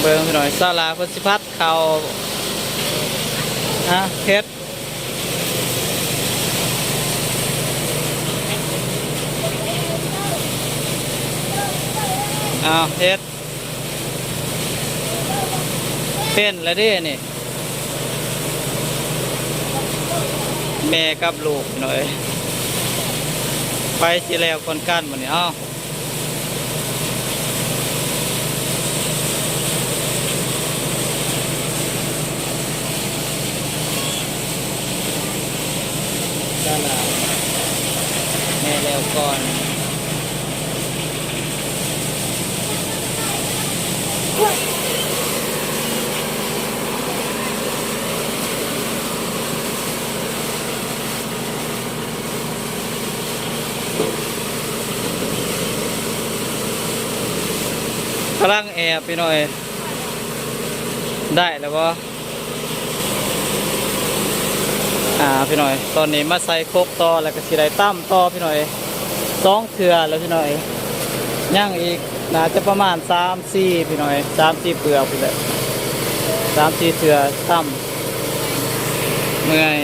เบิ่งพี่น้อยศาลาเพิ่นสิพัดเข้าเฮ็ดเฮ็ดเป็นแล้วเด้นี่แม่กับลูกหน่อยไปสิแล้วคนกันมื้อนี้ด้านหลังแม่แล้วก่อนกำลังแอบไปหน่อยได้แล้วบ่พี่หน่อยตอนนี้มาใส่โคกต่อแล้วก็สิได้ตั้มต่อพี่หน่อย2เทื่อแล้วพี่หน่อยย่างอีกน่าจะประมาณ3-4พี่หน่อย3-4เปลือกพี่แหละ3-4เทื่อตั้มเมื่อย